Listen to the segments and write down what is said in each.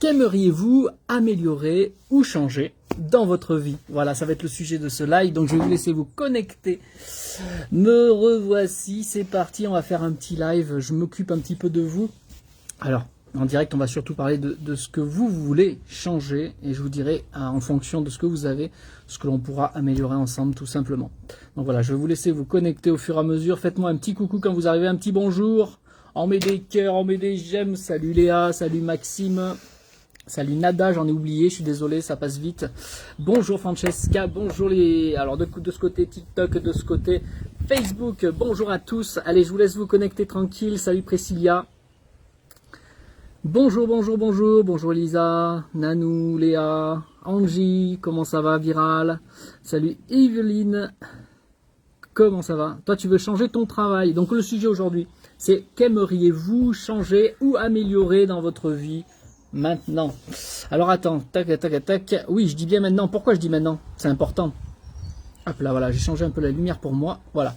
Qu'aimeriez-vous améliorer ou changer dans votre vie? Voilà, ça va être le sujet de ce live. Donc je vais vous laisser vous connecter. Me revoici, c'est parti. On va faire un petit live. Je m'occupe un petit peu de vous. Alors, en direct, on va surtout parler de ce que vous voulez changer. Et je vous dirai, en fonction de ce que vous avez, ce que l'on pourra améliorer ensemble, tout simplement. Donc voilà, je vais vous laisser vous connecter au fur et à mesure. Faites-moi un petit coucou quand vous arrivez, un petit bonjour. On met des cœurs, on met des j'aime. Salut Léa, salut Maxime. Salut Nada, j'en ai oublié, je suis désolé, ça passe vite. Bonjour Francesca, bonjour les... Alors de ce côté TikTok, de ce côté Facebook, bonjour à tous. Allez, je vous laisse vous connecter tranquille. Salut Priscilla. Bonjour, bonjour, bonjour. Bonjour Elisa, Nanou, Léa, Angie, comment ça va Viral? Salut Evelyne. Comment ça va? Toi, tu veux changer ton travail. Donc le sujet aujourd'hui, c'est qu'aimeriez-vous changer ou améliorer dans votre vie maintenant? Alors attends, tac, tac, tac. Oui, je dis bien maintenant. Pourquoi je dis maintenant? C'est important. Hop là, voilà, j'ai changé un peu la lumière pour moi. Voilà.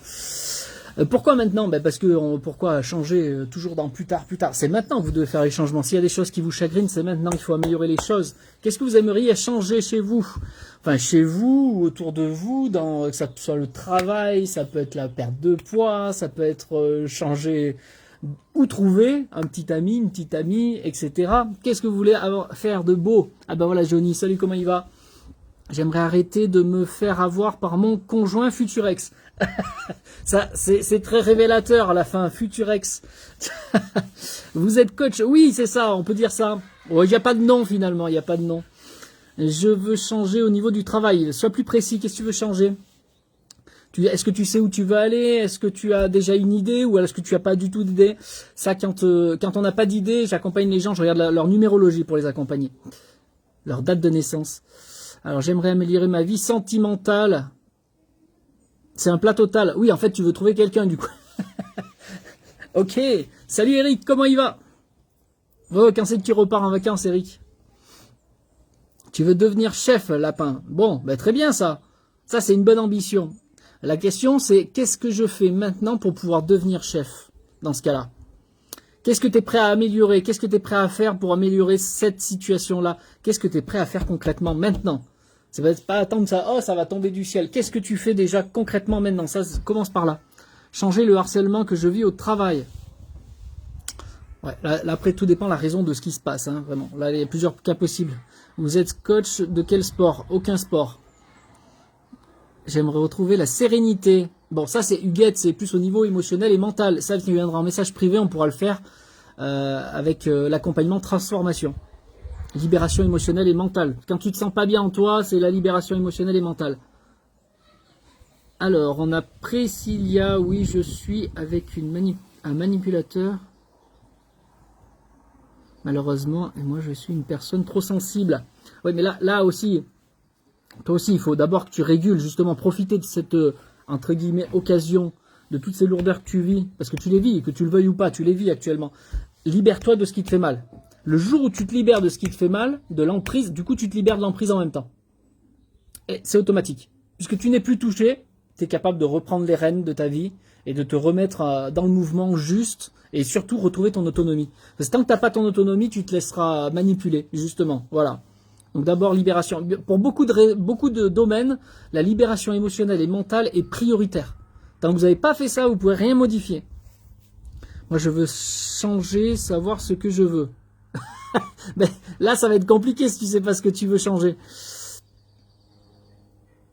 Pourquoi maintenant? Parce que pourquoi changer toujours dans plus tard, plus tard? C'est maintenant que vous devez faire les changements. S'il y a des choses qui vous chagrinent, c'est maintenant qu'il faut améliorer les choses. Qu'est-ce que vous aimeriez changer chez vous? Enfin, chez vous, autour de vous, que ça soit le travail, ça peut être la perte de poids, ça peut être changer... Où trouver un petit ami, une petite amie, etc. Qu'est-ce que vous voulez faire de beau? Ah ben voilà Johnny, salut, comment il va? J'aimerais arrêter de me faire avoir par mon conjoint futur ex. Ça, c'est très révélateur à la fin, futur ex. Vous êtes coach? Oui, c'est ça, on peut dire ça. Il n'y a pas de nom finalement, il n'y a pas de nom. Je veux changer au niveau du travail. Sois plus précis, qu'est-ce que tu veux changer? Est-ce que tu sais où tu veux aller? Est-ce que tu as déjà une idée ou est-ce que tu n'as pas du tout d'idée? Ça, quand on n'a pas d'idée, j'accompagne les gens, je regarde leur numérologie pour les accompagner. Leur date de naissance. Alors, j'aimerais améliorer ma vie sentimentale. C'est un plat total. Oui, en fait, tu veux trouver quelqu'un du coup. Ok. Salut Eric, comment il va? Oh, quand c'est que tu repars en vacances, Eric? Tu veux devenir chef, lapin? Bon, très bien ça. Ça, c'est une bonne ambition. La question, c'est qu'est-ce que je fais maintenant pour pouvoir devenir chef dans ce cas-là? Qu'est-ce que tu es prêt à améliorer? Qu'est-ce que tu es prêt à faire pour améliorer cette situation-là? Qu'est-ce que tu es prêt à faire concrètement maintenant? Ça va pas attendre ça, oh, ça va tomber du ciel. Qu'est-ce que tu fais déjà concrètement maintenant? Ça commence par là. Changer le harcèlement que je vis au travail. Ouais, là, après, tout dépend de la raison de ce qui se passe, hein, vraiment. Là, il y a plusieurs cas possibles. Vous êtes coach de quel sport? Aucun sport. J'aimerais retrouver la sérénité. Bon, ça c'est Huguette, c'est plus au niveau émotionnel et mental. Ça qui viendra en message privé, on pourra le faire avec l'accompagnement transformation. Libération émotionnelle et mentale. Quand tu te sens pas bien en toi, c'est la libération émotionnelle et mentale. Alors, on a Priscilla, oui, je suis avec un manipulateur. Malheureusement, et moi je suis une personne trop sensible. Oui, mais là aussi... Toi aussi, il faut d'abord que tu régules, justement, profiter de cette, entre guillemets, occasion, de toutes ces lourdeurs que tu vis, parce que tu les vis, que tu le veuilles ou pas, tu les vis actuellement. Libère-toi de ce qui te fait mal. Le jour où tu te libères de ce qui te fait mal, de l'emprise, du coup, tu te libères de l'emprise en même temps. Et c'est automatique. Puisque tu n'es plus touché, tu es capable de reprendre les rênes de ta vie et de te remettre dans le mouvement juste et surtout retrouver ton autonomie. Parce que tant que tu n'as pas ton autonomie, tu te laisseras manipuler, justement. Voilà. Donc d'abord, libération. Pour beaucoup de domaines, la libération émotionnelle et mentale est prioritaire. Tant que vous n'avez pas fait ça, vous ne pouvez rien modifier. Moi, je veux changer, savoir ce que je veux. Là, ça va être compliqué si tu ne sais pas ce que tu veux changer.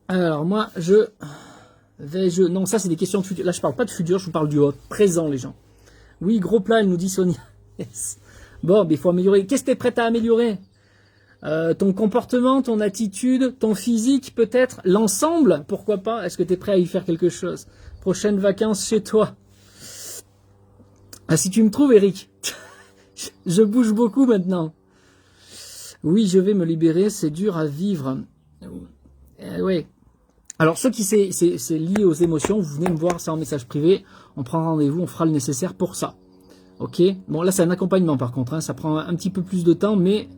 Alors, moi, non, ça, c'est des questions de futur. Là, je ne parle pas de futur, je vous parle du présent, les gens. Oui, gros plat, elle nous dit Sonia. Yes. Bon, il faut améliorer. Qu'est-ce que tu es prête à améliorer? Ton comportement, ton attitude, ton physique peut-être, l'ensemble, pourquoi pas? Est-ce que tu es prêt à y faire quelque chose? Prochaines vacances chez toi. Ah, si tu me trouves, Eric, je bouge beaucoup maintenant. Oui, je vais me libérer, c'est dur à vivre. Ouais. Alors, ceux qui c'est lié aux émotions, vous venez me voir ça en message privé, on prend rendez-vous, on fera le nécessaire pour ça. Ok? Bon, là, c'est un accompagnement par contre, hein, ça prend un petit peu plus de temps, mais...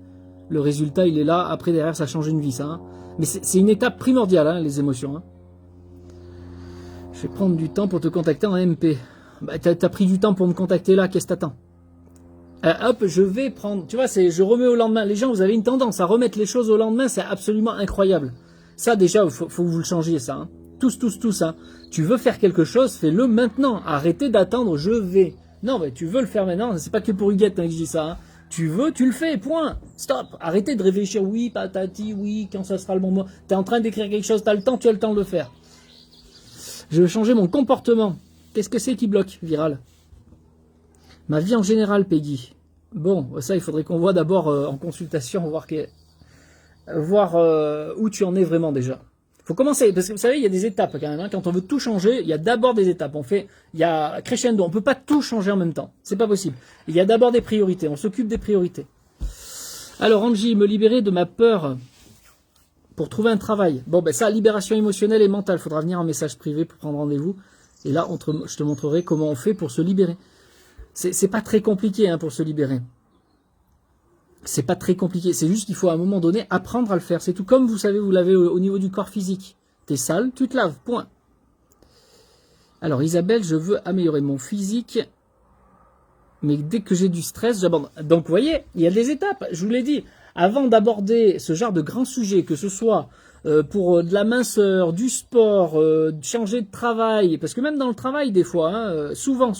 Le résultat, il est là. Après, derrière, ça change une vie, ça. Hein. Mais c'est une étape primordiale, hein, les émotions. Hein. Je vais prendre du temps pour te contacter en MP. T'as pris du temps pour me contacter là. Qu'est-ce que t'attends? Hop, je vais prendre, tu vois, je remets au lendemain. Les gens, vous avez une tendance à remettre les choses au lendemain, c'est absolument incroyable. Ça, déjà, faut que vous le changiez, ça. Hein. Tous, hein. Tu veux faire quelque chose, fais-le maintenant. Arrêtez d'attendre, je vais. Non, mais tu veux le faire maintenant, c'est pas que pour Huguette hein, que je dis ça. Hein. Tu veux, tu le fais, point. Stop. Arrêtez de réfléchir, oui, patati, oui, quand ça sera le bon moment. T'es en train d'écrire quelque chose, t'as le temps, tu as le temps de le faire. Je veux changer mon comportement. Qu'est-ce que c'est qui bloque, Viral? Ma vie en général, Peggy. Bon, ça, il faudrait qu'on voit d'abord en consultation, voir où tu en es vraiment déjà. Faut commencer, parce que vous savez, il y a des étapes quand même. Hein. Quand on veut tout changer, il y a d'abord des étapes. Il y a crescendo, on peut pas tout changer en même temps. C'est pas possible. Il y a d'abord des priorités, on s'occupe des priorités. Alors, Angie, me libérer de ma peur pour trouver un travail. Bon, ben ça, libération émotionnelle et mentale. Faudra venir en message privé pour prendre rendez-vous. Et là, je te montrerai comment on fait pour se libérer. C'est pas très compliqué hein, pour se libérer. C'est pas très compliqué. C'est juste qu'il faut à un moment donné apprendre à le faire. C'est tout comme vous savez, vous l'avez au niveau du corps physique. T'es sale, tu te laves. Point. Alors Isabelle, je veux améliorer mon physique. Mais dès que j'ai du stress, j'abandonne. Donc vous voyez, il y a des étapes. Je vous l'ai dit. Avant d'aborder ce genre de grands sujets, que ce soit pour de la minceur, du sport, changer de travail, parce que même dans le travail des fois, hein, souvent,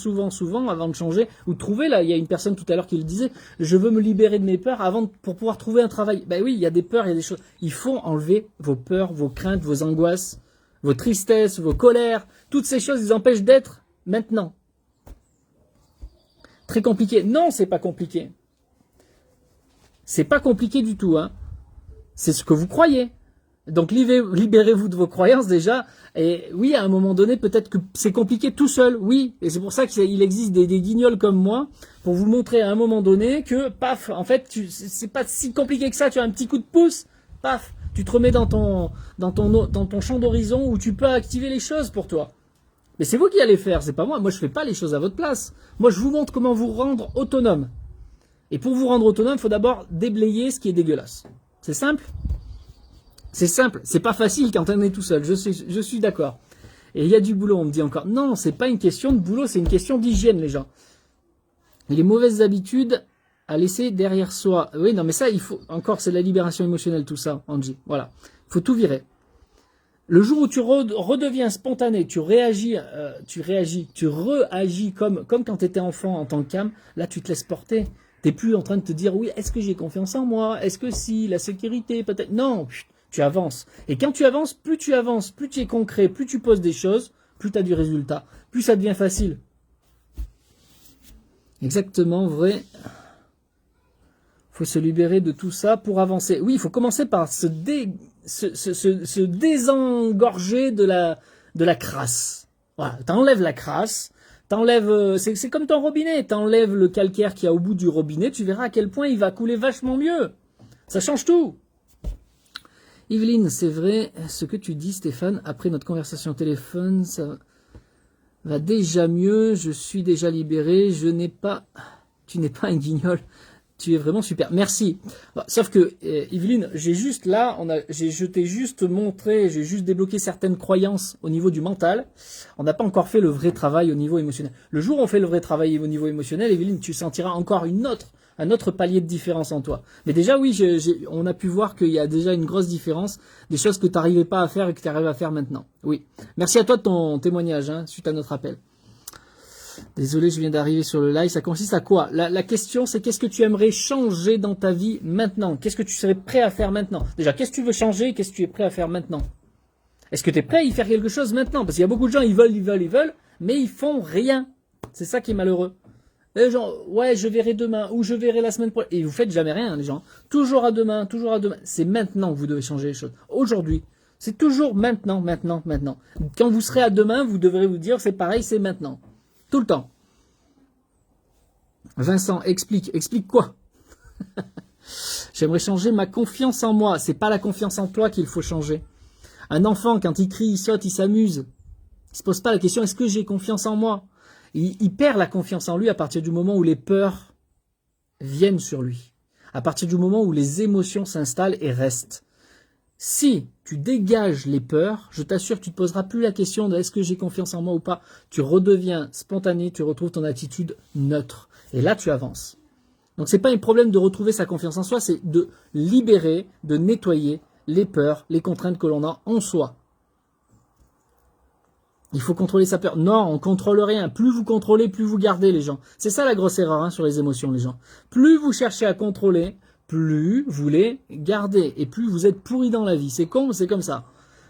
avant de changer, ou de trouver, là, il y a une personne tout à l'heure qui le disait, je veux me libérer de mes peurs pour pouvoir trouver un travail. Ben oui, il y a des peurs, il y a des choses. Il faut enlever vos peurs, vos craintes, vos angoisses, vos tristesses, vos colères, toutes ces choses, ils empêchent d'être maintenant. Très compliqué. Non, c'est pas compliqué. C'est pas compliqué du tout, hein. C'est ce que vous croyez. Donc libérez-vous de vos croyances déjà. Et oui, à un moment donné, peut-être que c'est compliqué tout seul, oui. Et c'est pour ça qu'il existe des guignols comme moi, pour vous montrer à un moment donné que, paf, en fait, c'est pas si compliqué que ça. Tu as un petit coup de pouce, paf, tu te remets dans ton champ d'horizon où tu peux activer les choses pour toi. Mais c'est vous qui allez faire, c'est pas moi. Moi, je fais pas les choses à votre place. Moi, je vous montre comment vous rendre autonome. Et pour vous rendre autonome, il faut d'abord déblayer ce qui est dégueulasse. C'est simple ? C'est simple. C'est pas facile quand on est tout seul. Je suis d'accord. Et il y a du boulot, on me dit encore. Non, c'est pas une question de boulot, c'est une question d'hygiène, les gens. Et les mauvaises habitudes à laisser derrière soi. Oui, non, mais ça, il faut. Encore, c'est de la libération émotionnelle, tout ça, Angie. Voilà. Il faut tout virer. Le jour où tu redeviens spontané, tu réagis comme quand tu étais enfant en tant que cam, là, tu te laisses porter. T'es plus en train de te dire, oui, est-ce que j'ai confiance en moi? Est-ce que si, la sécurité, peut-être? Non, tu avances. Et quand tu avances, plus tu es concret, plus tu poses des choses, plus tu as du résultat, plus ça devient facile. Exactement, vrai. Il faut se libérer de tout ça pour avancer. Oui, il faut commencer par se désengorger de la crasse. Voilà, t'enlèves la crasse. C'est comme ton robinet, t'enlèves le calcaire qu'il y a au bout du robinet, tu verras à quel point il va couler vachement mieux. Ça change tout. Yveline, c'est vrai ce que tu dis, Stéphane, après notre conversation au téléphone, ça va déjà mieux, je suis déjà libéré, tu n'es pas un guignol. Tu es vraiment super. Merci. Sauf que, Yveline, je t'ai juste montré, j'ai juste débloqué certaines croyances au niveau du mental. On n'a pas encore fait le vrai travail au niveau émotionnel. Le jour où on fait le vrai travail au niveau émotionnel, Yveline, tu sentiras encore un autre palier de différence en toi. Mais déjà, oui, on a pu voir qu'il y a déjà une grosse différence, des choses que tu n'arrivais pas à faire et que tu arrives à faire maintenant. Oui. Merci à toi de ton témoignage, hein, suite à notre appel. Désolé, je viens d'arriver sur le live. Ça consiste à quoi? La question, c'est qu'est-ce que tu aimerais changer dans ta vie maintenant? Qu'est-ce que tu serais prêt à faire maintenant? Déjà, qu'est-ce que tu veux changer? Qu'est-ce que tu es prêt à faire maintenant? Est-ce que tu es prêt à y faire quelque chose maintenant? Parce qu'il y a beaucoup de gens, ils veulent, mais ils font rien. C'est ça qui est malheureux. Les gens, ouais, je verrai demain, ou je verrai la semaine prochaine. Et vous faites jamais rien, les gens. Toujours à demain. C'est maintenant que vous devez changer les choses. Aujourd'hui. C'est toujours maintenant. Quand vous serez à demain, vous devrez vous dire, c'est pareil, c'est maintenant. Tout le temps. Vincent, explique quoi? J'aimerais changer ma confiance en moi. C'est pas la confiance en toi qu'il faut changer. Un enfant, quand il crie, il saute, il s'amuse. Il se pose pas la question, est-ce que j'ai confiance en moi? Il perd la confiance en lui à partir du moment où les peurs viennent sur lui. À partir du moment où les émotions s'installent et restent. Si tu dégages les peurs, je t'assure que tu ne te poseras plus la question de est-ce que j'ai confiance en moi ou pas. Tu redeviens spontané, tu retrouves ton attitude neutre. Et là, tu avances. Donc c'est pas un problème de retrouver sa confiance en soi, c'est de libérer, de nettoyer les peurs, les contraintes que l'on a en soi. Il faut contrôler sa peur. Non, on contrôle rien. Plus vous contrôlez, plus vous gardez les gens. C'est ça la grosse erreur hein, sur les émotions, les gens. Plus vous cherchez à contrôler, plus vous les gardez. Et plus vous êtes pourri dans la vie. C'est con, c'est comme ça.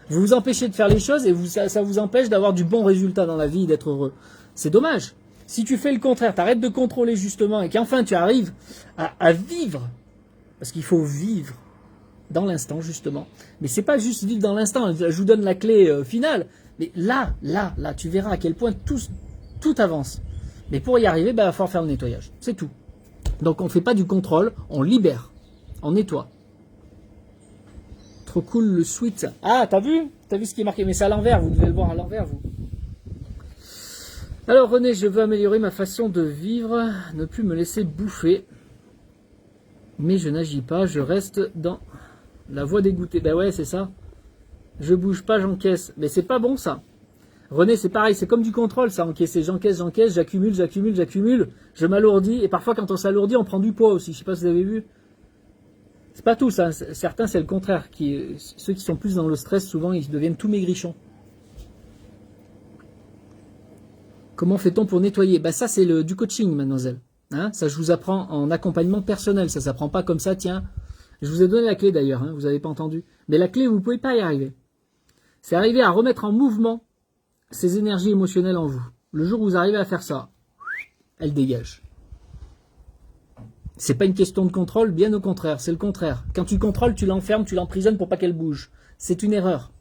Vous vous empêchez de faire les choses et ça vous empêche d'avoir du bon résultat dans la vie et d'être heureux. C'est dommage. Si tu fais le contraire, t'arrêtes de contrôler justement et qu'enfin tu arrives à vivre, parce qu'il faut vivre dans l'instant justement. Mais c'est pas juste vivre dans l'instant. Je vous donne la clé finale. Mais là, tu verras à quel point tout avance. Mais pour y arriver, il va falloir faire le nettoyage. C'est tout. Donc on ne fait pas du contrôle, on libère, on nettoie. Trop cool le sweat. Ah, t'as vu ce qui est marqué? Mais c'est à l'envers, vous devez le voir à l'envers, vous. Alors René, je veux améliorer ma façon de vivre, ne plus me laisser bouffer. Mais je n'agis pas, je reste dans la voie dégoûtée. Ben ouais, c'est ça. Je bouge pas, j'encaisse. Mais c'est pas bon ça. René, c'est pareil, c'est comme du contrôle ça, encaisser. J'encaisse, j'accumule, je m'alourdis. Et parfois quand on s'alourdit, on prend du poids aussi. Je sais pas si vous avez vu. C'est pas tout ça. Certains, c'est le contraire. Ceux qui sont plus dans le stress, souvent, ils deviennent tout maigrichons. Comment fait-on pour nettoyer? Bah ça, c'est du coaching, mademoiselle. Hein, ça, je vous apprends en accompagnement personnel. Ça s'apprend pas comme ça, tiens. Je vous ai donné la clé d'ailleurs, hein, vous n'avez pas entendu. Mais la clé, vous ne pouvez pas y arriver. C'est arriver à remettre en mouvement ces énergies émotionnelles en vous. Le jour où vous arrivez à faire ça, elles dégagent. C'est pas une question de contrôle, bien au contraire, c'est le contraire. Quand tu contrôles, tu l'enfermes, tu l'emprisonnes pour pas qu'elle bouge. C'est une erreur.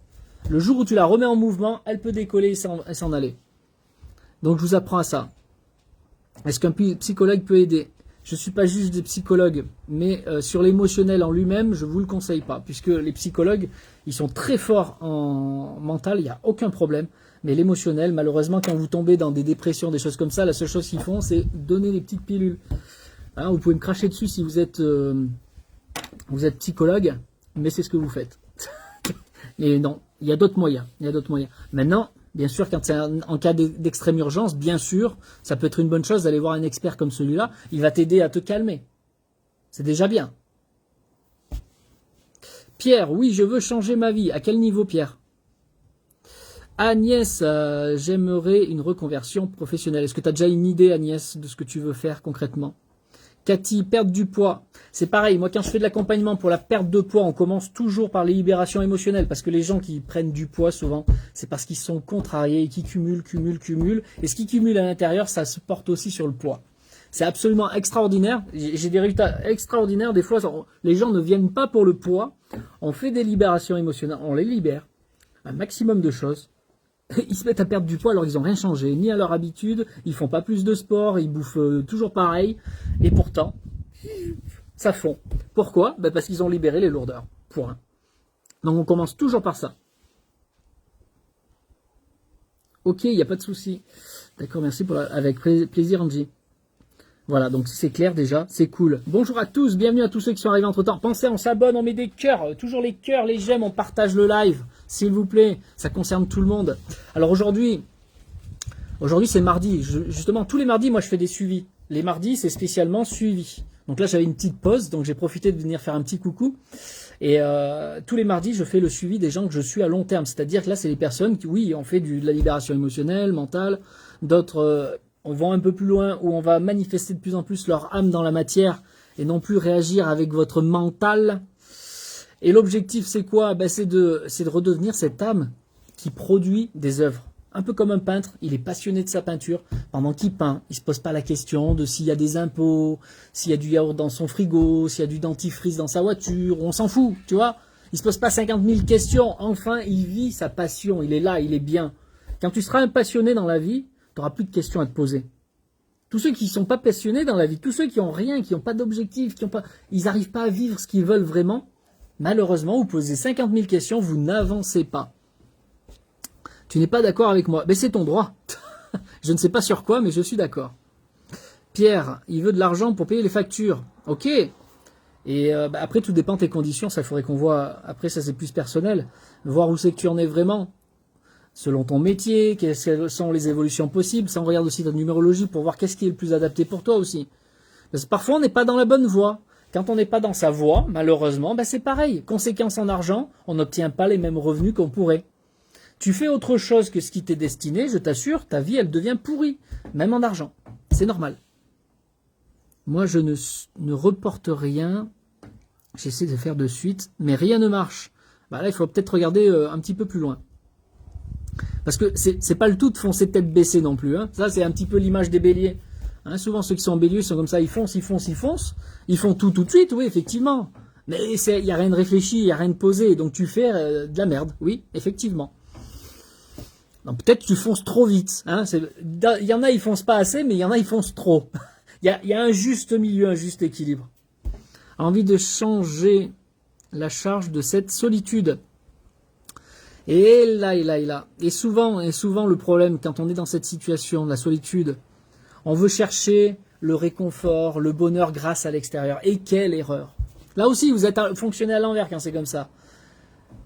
Le jour où tu la remets en mouvement, elle peut décoller et s'en aller. Donc je vous apprends à ça. Est-ce qu'un psychologue peut aider? Je ne suis pas juste des psychologues, mais sur l'émotionnel en lui-même, je ne vous le conseille pas, puisque les psychologues, ils sont très forts en mental, il n'y a aucun problème, mais l'émotionnel, malheureusement, quand vous tombez dans des dépressions, des choses comme ça, la seule chose qu'ils font, c'est donner des petites pilules. Hein, vous pouvez me cracher dessus si vous êtes psychologue, mais c'est ce que vous faites. Mais non, il y a d'autres moyens. Maintenant, bien sûr, quand c'est en cas d'extrême urgence, bien sûr, ça peut être une bonne chose d'aller voir un expert comme celui-là. Il va t'aider à te calmer. C'est déjà bien. Pierre, oui, je veux changer ma vie. À quel niveau, Pierre? Agnès, j'aimerais une reconversion professionnelle. Est-ce que tu as déjà une idée, Agnès, de ce que tu veux faire concrètement? Cathy, perdre du poids. C'est pareil, moi quand je fais de l'accompagnement pour la perte de poids, on commence toujours par les libérations émotionnelles, parce que les gens qui prennent du poids souvent, c'est parce qu'ils sont contrariés et qui cumulent, et ce qui cumule à l'intérieur, ça se porte aussi sur le poids. C'est absolument extraordinaire, j'ai des résultats extraordinaires, des fois les gens ne viennent pas pour le poids, on fait des libérations émotionnelles, on les libère, un maximum de choses. Ils se mettent à perdre du poids alors ils n'ont rien changé, ni à leur habitude, ils font pas plus de sport, ils bouffent toujours pareil, et pourtant, ça fond. Pourquoi? Parce qu'ils ont libéré les lourdeurs. Point. Donc on commence toujours par ça. Ok, il n'y a pas de souci. D'accord, merci avec plaisir Angie. Voilà, donc c'est clair déjà, c'est cool. Bonjour à tous, bienvenue à tous ceux qui sont arrivés entre temps. Pensez, on s'abonne, on met des cœurs, toujours les cœurs, les j'aime, on partage le live, s'il vous plaît, ça concerne tout le monde. Alors aujourd'hui c'est mardi, justement tous les mardis moi je fais des suivis. Les mardis c'est spécialement suivi. Donc là j'avais une petite pause, donc j'ai profité de venir faire un petit coucou. Et tous les mardis je fais le suivi des gens que je suis à long terme, c'est-à-dire que là c'est les personnes qui, oui, on fait de la libération émotionnelle, mentale, d'autres... on va un peu plus loin où on va manifester de plus en plus leur âme dans la matière et non plus réagir avec votre mental. Et l'objectif c'est quoi? C'est de redevenir cette âme qui produit des œuvres. Un peu comme un peintre, il est passionné de sa peinture. Pendant qu'il peint, il ne se pose pas la question de s'il y a des impôts, s'il y a du yaourt dans son frigo, s'il y a du dentifrice dans sa voiture, on s'en fout, tu vois. Il ne se pose pas 50 000 questions. Enfin, il vit sa passion, il est là, il est bien. Quand tu seras un passionné dans la vie, tu n'auras plus de questions à te poser. Tous ceux qui ne sont pas passionnés dans la vie, tous ceux qui n'ont rien, qui n'ont pas d'objectif, ils n'arrivent pas à vivre ce qu'ils veulent vraiment, malheureusement, vous posez 50 000 questions, vous n'avancez pas. Tu n'es pas d'accord avec moi? C'est ton droit. Je ne sais pas sur quoi, mais je suis d'accord. Pierre, il veut de l'argent pour payer les factures. Ok. Et après, tout dépend de tes conditions. Ça, il faudrait qu'on voit. Après, ça, c'est plus personnel. Voir où c'est que tu en es vraiment. Selon ton métier, quelles sont les évolutions possibles. Ça, on regarde aussi ta numérologie pour voir qu'est-ce qui est le plus adapté pour toi aussi. Parce que parfois, on n'est pas dans la bonne voie. Quand on n'est pas dans sa voie, malheureusement, ben c'est pareil. Conséquence en argent, on n'obtient pas les mêmes revenus qu'on pourrait. Tu fais autre chose que ce qui t'est destiné, je t'assure, ta vie, elle devient pourrie, même en argent. C'est normal. Moi, je ne reporte rien. J'essaie de faire de suite, mais rien ne marche. Ben là, il faut peut-être regarder un petit peu plus loin. Parce que c'est pas le tout de foncer tête baissée non plus. Hein. Ça, c'est un petit peu l'image des béliers. Hein, souvent, ceux qui sont en bélier sont comme ça, ils foncent. Ils font tout de suite, oui, effectivement. Mais il n'y a rien de réfléchi, il n'y a rien de posé. Donc, tu fais de la merde. Oui, effectivement. Donc, peut-être tu fonces trop vite. Hein. Il y en a, ils foncent pas assez, mais il y en a, ils foncent trop. Il y a un juste milieu, un juste équilibre. Envie de changer la charge de cette solitude. Et là. Et souvent, le problème, quand on est dans cette situation, la solitude, on veut chercher le réconfort, le bonheur grâce à l'extérieur. Et quelle erreur! Là aussi, vous êtes fonctionné à l'envers quand c'est comme ça.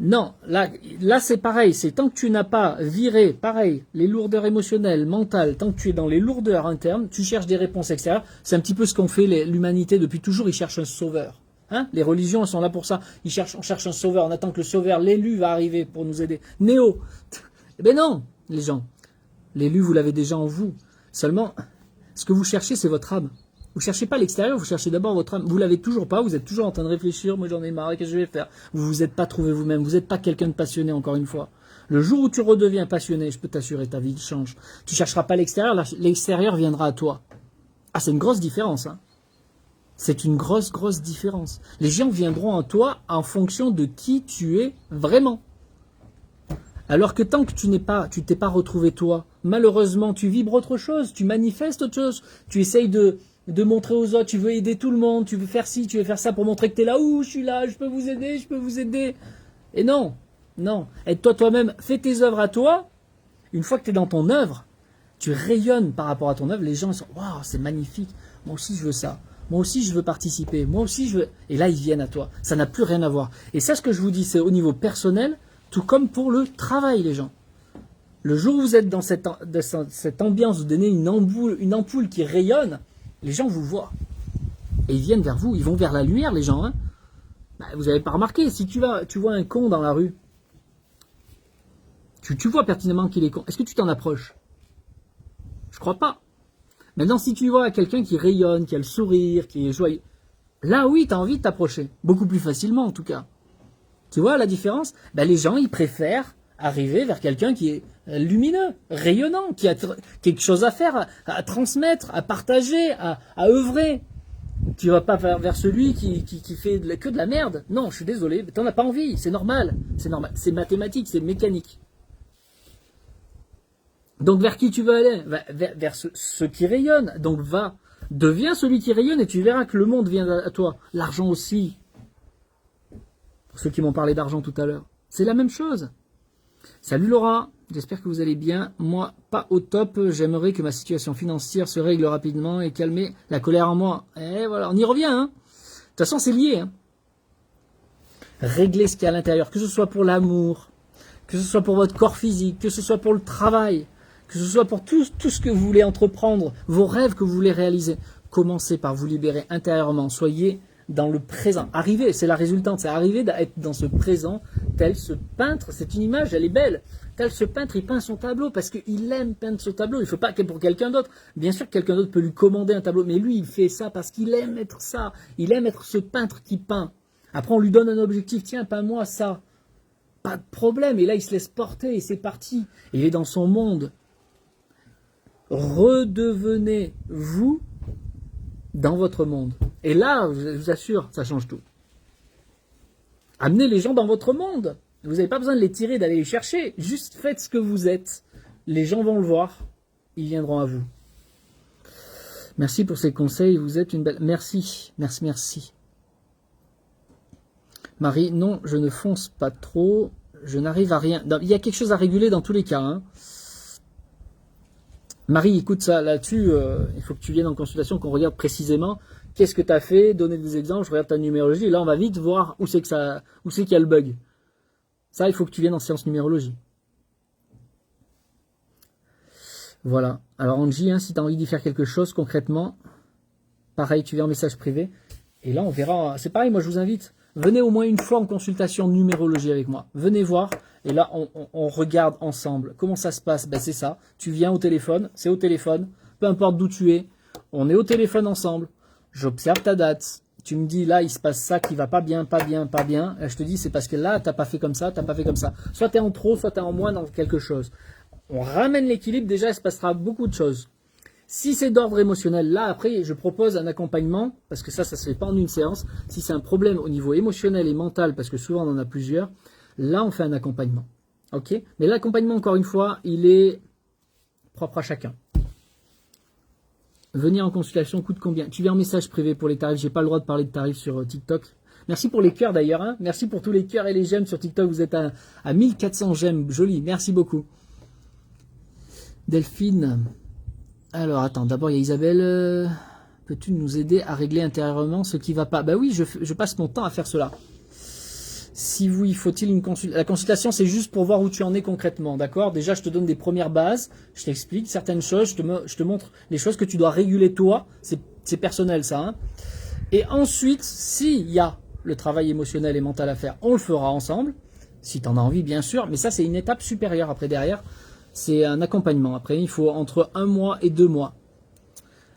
Non, là c'est pareil. C'est tant que tu n'as pas viré, pareil, les lourdeurs émotionnelles, mentales, tant que tu es dans les lourdeurs internes, tu cherches des réponses extérieures. C'est un petit peu ce qu'ont fait l'humanité depuis toujours. Ils cherchent un sauveur. Hein, les religions, elles sont là pour ça. On cherche un sauveur. On attend que le sauveur, l'élu, va arriver pour nous aider. Néo. Eh ben non, les gens. L'élu, vous l'avez déjà en vous. Seulement, ce que vous cherchez, c'est votre âme. Vous cherchez pas l'extérieur, vous cherchez d'abord votre âme. Vous l'avez toujours pas, vous êtes toujours en train de réfléchir. Moi, j'en ai marre, qu'est-ce que je vais faire? Vous vous êtes pas trouvé vous-même. Vous n'êtes pas quelqu'un de passionné, encore une fois. Le jour où tu redeviens passionné, je peux t'assurer, ta vie change. Tu chercheras pas l'extérieur, l'extérieur viendra à toi. Ah, c'est une grosse différence, hein. C'est une grosse différence. Les gens viendront à toi en fonction de qui tu es vraiment. Alors que tant que tu t'es pas retrouvé toi, malheureusement, tu vibres autre chose, tu manifestes autre chose, tu essayes de montrer aux autres, tu veux aider tout le monde, tu veux faire ci, tu veux faire ça pour montrer que tu es là, ouh, je suis là, je peux vous aider. Et non. Aide-toi toi-même, fais tes œuvres à toi. Une fois que tu es dans ton œuvre, tu rayonnes par rapport à ton œuvre, les gens sont, waouh, c'est magnifique, moi aussi je veux ça. Moi aussi, je veux participer. Moi aussi, je veux... Et là, ils viennent à toi. Ça n'a plus rien à voir. Et ça, ce que je vous dis, c'est au niveau personnel, tout comme pour le travail, les gens. Le jour où vous êtes dans cette ambiance, vous donnez une ampoule qui rayonne, les gens vous voient. Et ils viennent vers vous. Ils vont vers la lumière, les gens. Hein. Bah, vous n'avez pas remarqué. Si tu vois un con dans la rue, tu vois pertinemment qu'il est con. Est-ce que tu t'en approches? Je crois pas. Maintenant, si tu vois quelqu'un qui rayonne, qui a le sourire, qui est joyeux, là, oui, tu as envie de t'approcher. Beaucoup plus facilement, en tout cas. Tu vois la différence? Ben, les gens, ils préfèrent arriver vers quelqu'un qui est lumineux, rayonnant, qui a quelque chose à faire, à transmettre, à partager, à œuvrer. Tu vas pas vers celui qui fait que de la merde. Non, je suis désolé, tu n'en as pas envie. C'est normal. C'est mathématique, c'est mécanique. Donc vers qui tu veux aller? Vers ceux qui rayonnent. Donc deviens celui qui rayonne et tu verras que le monde vient à toi. L'argent aussi. Pour ceux qui m'ont parlé d'argent tout à l'heure. C'est la même chose. Salut Laura, j'espère que vous allez bien. Moi, pas au top. J'aimerais que ma situation financière se règle rapidement et calmer la colère en moi. Et voilà, on y revient. Hein. De toute façon, c'est lié. Hein. Régler ce qu'il y a à l'intérieur, que ce soit pour l'amour, que ce soit pour votre corps physique, que ce soit pour le travail, que ce soit pour tout ce que vous voulez entreprendre, vos rêves que vous voulez réaliser. Commencez par vous libérer intérieurement. Soyez dans le présent. Arrivez, c'est la résultante, c'est arriver à être dans ce présent, tel ce peintre, c'est une image, elle est belle. Tel ce peintre, il peint son tableau parce qu'il aime peindre ce tableau. Il ne faut pas que pour quelqu'un d'autre. Bien sûr, quelqu'un d'autre peut lui commander un tableau, mais lui, il fait ça parce qu'il aime être ça. Il aime être ce peintre qui peint. Après, on lui donne un objectif, tiens, peins-moi ça. Pas de problème. Et là, il se laisse porter et c'est parti. Il est dans son monde. Redevenez vous dans votre monde. Et là, je vous assure, ça change tout. Amenez les gens dans votre monde. Vous n'avez pas besoin de les tirer, d'aller les chercher. Juste faites ce que vous êtes. Les gens vont le voir. Ils viendront à vous. Merci pour ces conseils. Vous êtes une belle... Merci. Marie, non, je ne fonce pas trop. Je n'arrive à rien. Il y a quelque chose à réguler dans tous les cas. Hein. Marie, écoute ça, là-dessus, il faut que tu viennes en consultation, qu'on regarde précisément qu'est-ce que tu as fait, donner des exemples, je regarde ta numérologie, et là on va vite voir où c'est qu'il y a le bug. Ça, il faut que tu viennes en séance numérologie. Voilà. Alors Angie, hein, si tu as envie d'y faire quelque chose concrètement, pareil, tu viens en message privé. Et là, on verra. C'est pareil, moi, je vous invite. Venez au moins une fois en consultation numérologie avec moi. Venez voir. Et là, on regarde ensemble. Comment ça se passe? Ben, c'est ça. Tu viens au téléphone. C'est au téléphone. Peu importe d'où tu es. On est au téléphone ensemble. J'observe ta date. Tu me dis, là, il se passe ça qui va pas bien, pas bien, pas bien. Et je te dis, c'est parce que là, t'as pas fait comme ça, t'as pas fait comme ça. Soit tu es en trop, soit tu es en moins dans quelque chose. On ramène l'équilibre. Déjà, il se passera beaucoup de choses. Si c'est d'ordre émotionnel, là, après, je propose un accompagnement, parce que ça se fait pas en une séance. Si c'est un problème au niveau émotionnel et mental, parce que souvent on en a plusieurs, là, on fait un accompagnement. Ok? Mais l'accompagnement, encore une fois, il est propre à chacun. Venir en consultation coûte combien? Tu viens en message privé pour les tarifs. J'ai pas le droit de parler de tarifs sur TikTok. Merci pour les cœurs d'ailleurs. Hein. Merci pour tous les cœurs et les j'aime sur TikTok. Vous êtes à 1400 j'aime. Joli. Merci beaucoup. Delphine. Alors, attends, d'abord, il y a Isabelle. Peux-tu nous aider à régler intérieurement ce qui ne va pas? Bah oui, je passe mon temps à faire cela. Si oui, faut-il une consultation? La consultation, c'est juste pour voir où tu en es concrètement, d'accord? Déjà, je te donne des premières bases, je t'explique certaines choses, je te montre les choses que tu dois réguler toi. C'est personnel, ça. Hein. Et ensuite, s'il y a le travail émotionnel et mental à faire, on le fera ensemble. Si tu en as envie, bien sûr. Mais ça, c'est une étape supérieure après, derrière. C'est un accompagnement. Après, il faut entre 1 mois et 2 mois.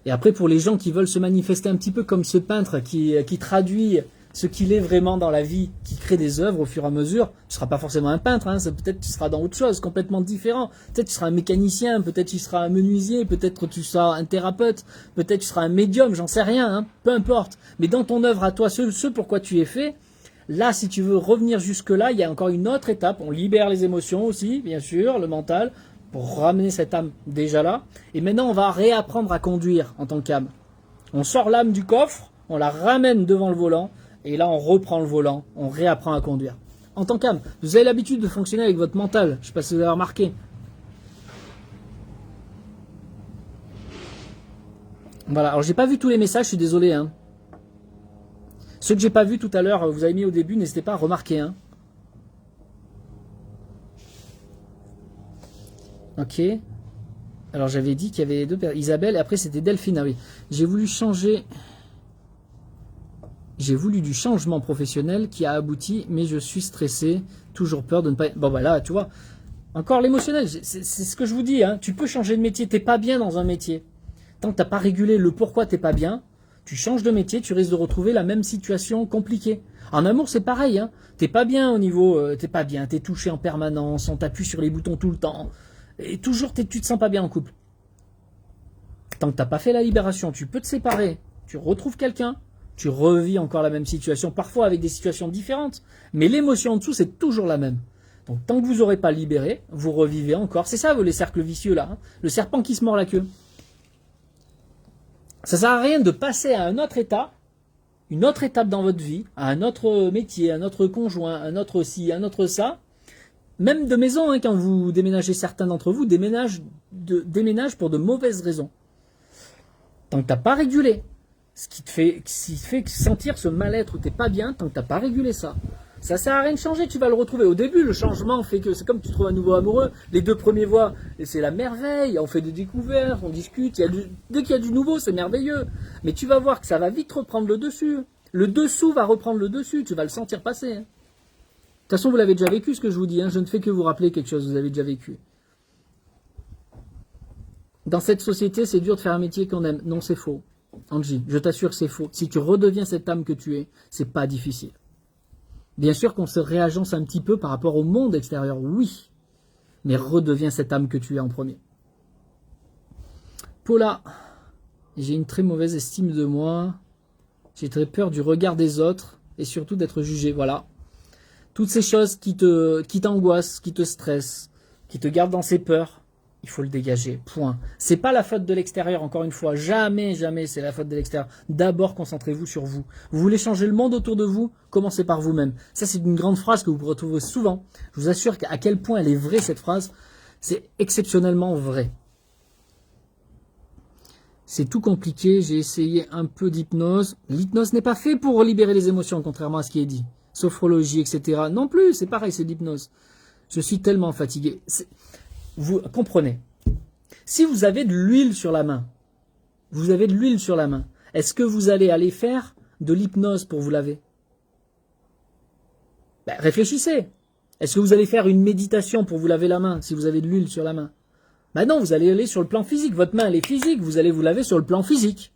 Et après, pour les gens qui veulent se manifester un petit peu comme ce peintre qui traduit ce qu'il est vraiment dans la vie, qui crée des œuvres au fur et à mesure, tu ne seras pas forcément un peintre, hein, peut-être tu seras dans autre chose, complètement différent. Peut-être tu seras un mécanicien, peut-être tu seras un menuisier, peut-être tu seras un thérapeute, peut-être tu seras un médium, j'en sais rien, hein, peu importe. Mais dans ton œuvre à toi, ce pourquoi tu es fait, là, si tu veux revenir jusque-là, il y a encore une autre étape. On libère les émotions aussi, bien sûr, le mental, pour ramener cette âme déjà là. Et maintenant, on va réapprendre à conduire en tant qu'âme. On sort l'âme du coffre, on la ramène devant le volant, et là, on reprend le volant, on réapprend à conduire. En tant qu'âme, vous avez l'habitude de fonctionner avec votre mental. Je ne sais pas si vous avez remarqué. Voilà, alors j'ai pas vu tous les messages, je suis désolé. Hein. Ceux que j'ai pas vus tout à l'heure, vous avez mis au début, n'hésitez pas à remarquer. Hein. Ok. Alors j'avais dit qu'il y avait deux personnes. Isabelle, et après c'était Delphine. Ah oui. J'ai voulu changer. J'ai voulu du changement professionnel qui a abouti, mais je suis stressé. Toujours peur de ne pas. Bon voilà, tu vois. Encore l'émotionnel, c'est ce que je vous dis. Hein. Tu peux changer de métier, t'es pas bien dans un métier. Tant que t'as pas régulé le pourquoi t'es pas bien, tu changes de métier, tu risques de retrouver la même situation compliquée. En amour, c'est pareil. Hein. T'es pas bien au niveau, t'es pas bien, t'es touché en permanence, on t'appuie sur les boutons tout le temps. Et toujours, tu te sens pas bien en couple. Tant que t'as pas fait la libération, tu peux te séparer. Tu retrouves quelqu'un, tu revis encore la même situation, parfois avec des situations différentes. Mais l'émotion en dessous, c'est toujours la même. Donc tant que vous n'aurez pas libéré, vous revivez encore. C'est ça, les cercles vicieux là. Hein. Le serpent qui se mord la queue. Ça sert à rien de passer à un autre état, une autre étape dans votre vie, à un autre métier, un autre conjoint, un autre ci, un autre ça. Même de maison, hein, quand vous déménagez, certains d'entre vous déménagent pour de mauvaises raisons. Tant que tu n'as pas régulé ce qui te fait sentir ce mal-être où tu n'es pas bien, tant que tu n'as pas régulé ça, ça sert à rien de changer, tu vas le retrouver. Au début, le changement fait que c'est comme tu trouves un nouveau amoureux, les 2 premiers mois, c'est la merveille, on fait des découvertes, on discute, dès qu'il y a du nouveau, c'est merveilleux. Mais tu vas voir que ça va vite reprendre le dessus. Le dessous va reprendre le dessus, tu vas le sentir passer. Hein. De toute façon, vous l'avez déjà vécu ce que je vous dis, hein. Je ne fais que vous rappeler quelque chose que vous avez déjà vécu. Dans cette société, c'est dur de faire un métier qu'on aime. Non, c'est faux. Angie, je t'assure que c'est faux. Si tu redeviens cette âme que tu es, c'est pas difficile. Bien sûr qu'on se réagence un petit peu par rapport au monde extérieur, oui. Mais redeviens cette âme que tu es en premier. Paula, j'ai une très mauvaise estime de moi. J'ai très peur du regard des autres et surtout d'être jugé. Voilà. Toutes ces choses qui t'angoissent, qui te stressent, qui te gardent dans ces peurs, il faut le dégager. Point. C'est pas la faute de l'extérieur, encore une fois. Jamais, jamais c'est la faute de l'extérieur. D'abord, concentrez-vous sur vous. Vous voulez changer le monde autour de vous? Commencez par vous-même. Ça, c'est une grande phrase que vous retrouvez souvent. Je vous assure à quel point elle est vraie, cette phrase. C'est exceptionnellement vrai. C'est tout compliqué. J'ai essayé un peu d'hypnose. L'hypnose n'est pas fait pour libérer les émotions, contrairement à ce qui est dit. Sophrologie, etc. Non plus, c'est pareil, c'est de l'hypnose. Je suis tellement fatigué. Vous comprenez. Si vous avez de l'huile sur la main, Est-ce que vous allez aller faire de l'hypnose pour vous laver? Ben, réfléchissez. Est-ce que vous allez faire une méditation pour vous laver la main, si vous avez de l'huile sur la main? Ben non, vous allez aller sur le plan physique. Votre main, elle est physique. Vous allez vous laver sur le plan physique.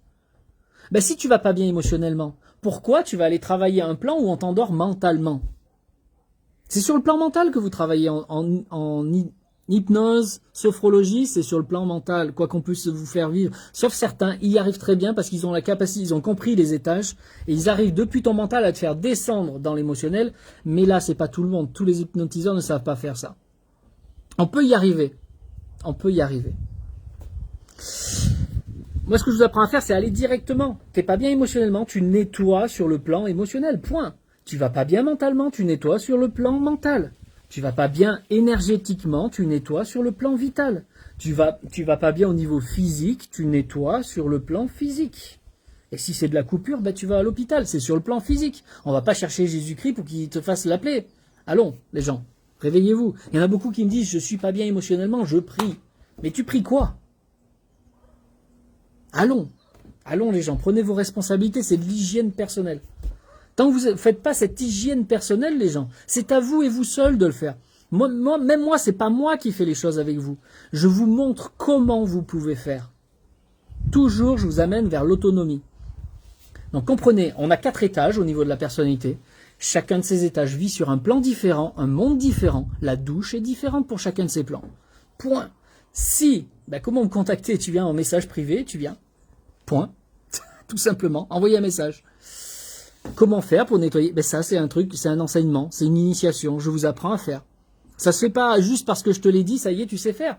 Ben, si tu vas pas bien émotionnellement, pourquoi tu vas aller travailler à un plan où on t'endort mentalement? C'est sur le plan mental que vous travaillez en hypnose, sophrologie, c'est sur le plan mental, quoi qu'on puisse vous faire vivre. Sauf certains, ils y arrivent très bien parce qu'ils ont la capacité, ils ont compris les étages, et ils arrivent depuis ton mental à te faire descendre dans l'émotionnel, mais là, c'est pas tout le monde. Tous les hypnotiseurs ne savent pas faire ça. On peut y arriver. On peut y arriver. Moi, ce que je vous apprends à faire, c'est aller directement. T'es pas bien émotionnellement, tu nettoies sur le plan émotionnel, point. Tu vas pas bien mentalement, tu nettoies sur le plan mental. Tu vas pas bien énergétiquement, tu nettoies sur le plan vital. Tu vas pas bien au niveau physique, tu nettoies sur le plan physique. Et si c'est de la coupure, ben tu vas à l'hôpital, c'est sur le plan physique. On va pas chercher Jésus-Christ pour qu'il te fasse la plaie. Allons, les gens, réveillez-vous. Il y en a beaucoup qui me disent, je suis pas bien émotionnellement, je prie. Mais tu pries quoi? Allons, allons les gens, prenez vos responsabilités, c'est de l'hygiène personnelle. Tant que vous ne faites pas cette hygiène personnelle, les gens, c'est à vous et vous seuls de le faire. Même moi, c'est pas moi qui fais les choses avec vous. Je vous montre comment vous pouvez faire. Toujours, je vous amène vers l'autonomie. Donc comprenez, on a 4 étages au niveau de la personnalité. Chacun de ces étages vit sur un plan différent, un monde différent. La douche est différente pour chacun de ces plans. Point. Si, comment me contacter? Tu viens en message privé, tu viens. Point. Tout simplement, envoyez un message. Comment faire pour nettoyer? Ça, c'est un truc, c'est un enseignement, c'est une initiation. Je vous apprends à faire. Ça se fait pas juste parce que je te l'ai dit, ça y est, tu sais faire.